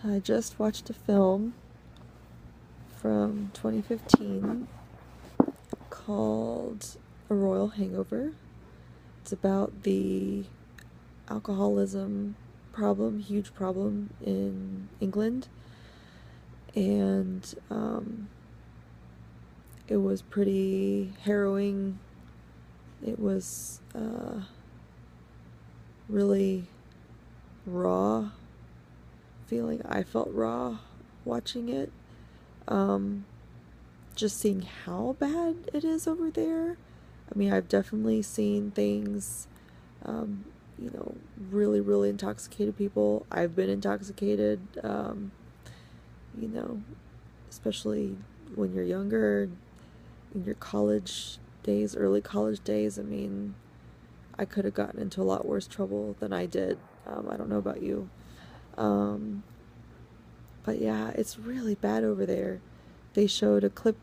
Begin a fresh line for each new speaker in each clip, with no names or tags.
I just watched a film from 2015 called A Royal Hangover. It's about the alcoholism problem, huge problem in England. And it was pretty harrowing. It was really raw feeling. I felt raw watching it. Just seeing how bad it is over there. I mean, I've definitely seen things, really, really intoxicated people. I've been intoxicated, you know, especially when you're younger, in your college days, early college days. I mean, I could have gotten into a lot worse trouble than I did. I don't know about you. Um, but yeah, it's really bad over there. They showed a clip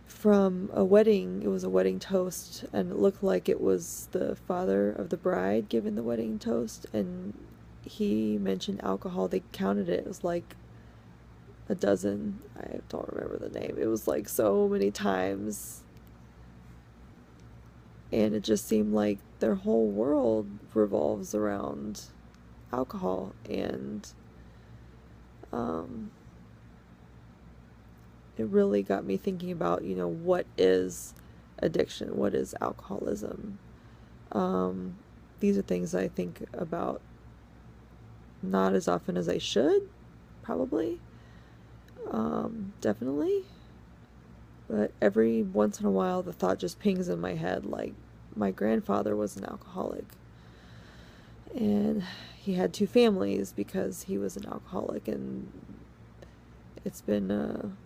from a wedding. It was a wedding toast, and it looked like it was the father of the bride giving the wedding toast, and he mentioned alcohol. They counted it. It was like a dozen. I don't remember the name. It was like so many times. And it just seemed like their whole world revolves around alcohol. And it really got me thinking about, what is addiction? What is alcoholism? These are things I think about not as often as I should, probably. Definitely. But every once in a while, the thought just pings in my head, like, my grandfather was an alcoholic. And he had two families because he was an alcoholic. And it's been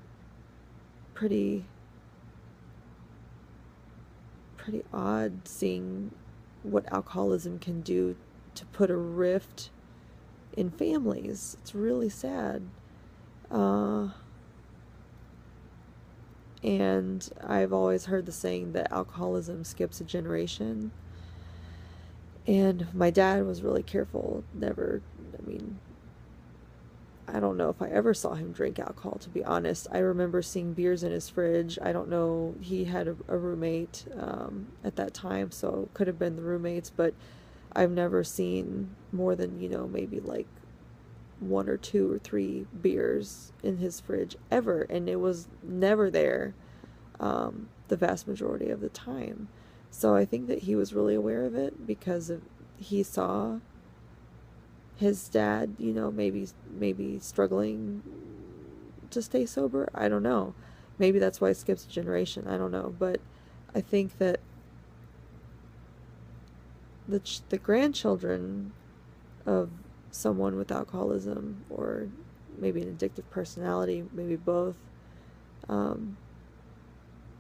pretty odd seeing what alcoholism can do to put a rift in families. It's really sad. And I've always heard the saying that alcoholism skips a generation. And my dad was really careful. I don't know if I ever saw him drink alcohol, to be honest. I remember seeing beers in his fridge. I don't know. He had a roommate at that time, so it could have been the roommates, but I've never seen more than, maybe like one or two or three beers in his fridge ever, and it was never there the vast majority of the time. So I think that he was really aware of it because he saw his dad, maybe struggling to stay sober. I don't know. Maybe that's why it skips a generation. I don't know. But I think that the grandchildren of someone with alcoholism, or maybe an addictive personality, maybe both,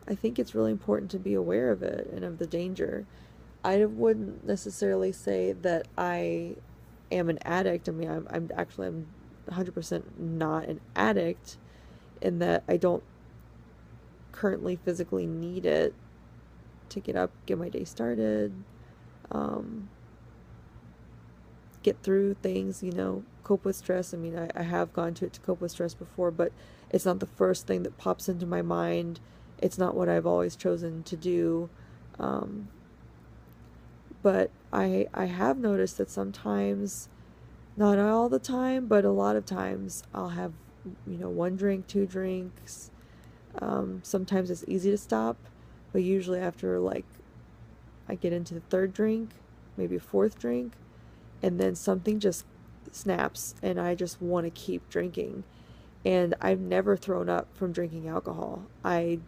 I think it's really important to be aware of it and of the danger. I wouldn't necessarily say that I am an addict. I mean, I'm 100% not an addict, in that I don't currently physically need it to get up, get my day started, get through things, cope with stress. I mean, I have gone to it to cope with stress before, but it's not the first thing that pops into my mind. It's not what I've always chosen to do. But I have noticed that sometimes, not all the time, but a lot of times, I'll have, one drink, two drinks. Sometimes it's easy to stop, but usually after, like, I get into the third drink, maybe a fourth drink, and then something just snaps and I just want to keep drinking. And I've never thrown up from drinking alcohol. I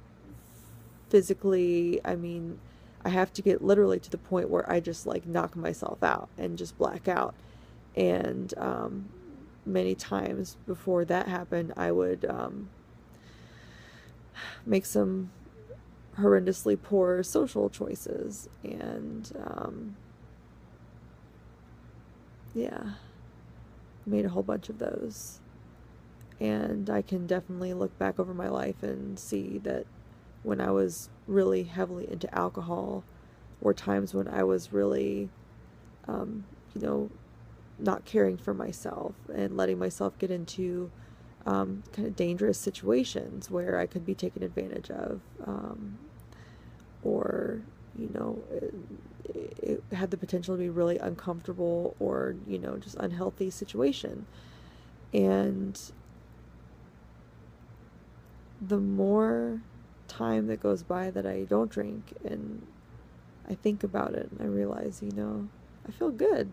have to get literally to the point where I just like knock myself out and just black out. And many times before that happened, I would make some horrendously poor social choices. And made a whole bunch of those. And I can definitely look back over my life and see that when I was really heavily into alcohol, were times when I was really, not caring for myself and letting myself get into kind of dangerous situations where I could be taken advantage of, or, you know, it had the potential to be really uncomfortable or, you know, just unhealthy situation. And the more time that goes by that I don't drink and I think about it and I realize, you know, I feel good.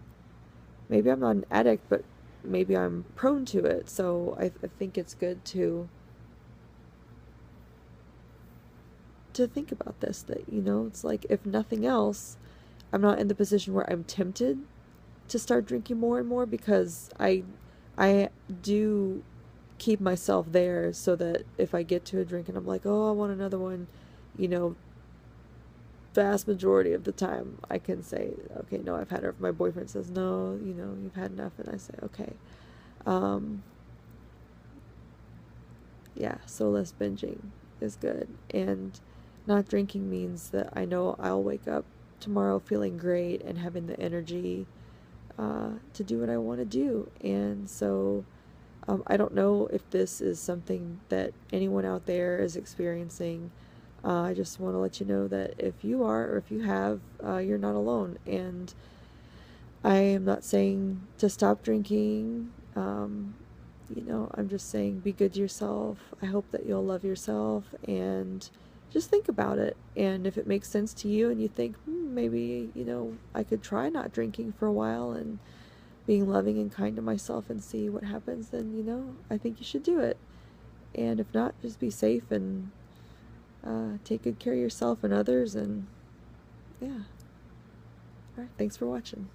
Maybe I'm not an addict, but maybe I'm prone to it. So I think it's good to think about this, that, you know, it's like, if nothing else, I'm not in the position where I'm tempted to start drinking more and more, because I do keep myself there so that if I get to a drink and I'm like, oh, I want another one, you know, vast majority of the time I can say, okay, no, I've had enough. If my boyfriend says, no, you know, you've had enough, and I say, okay. Yeah, so less binging is good. And not drinking means that I know I'll wake up tomorrow feeling great and having the energy to do what I want to do. And so I don't know if this is something that anyone out there is experiencing. I just want to let you know that if you are, or if you have, you're not alone. And I am not saying to stop drinking. You know, I'm just saying be good to yourself. I hope that you'll love yourself and just think about it. And if it makes sense to you and you think, maybe, you know, I could try not drinking for a while and being loving and kind to myself and see what happens, then, you know, I think you should do it. And if not, just be safe and take good care of yourself and others. And yeah. All right. Thanks for watching.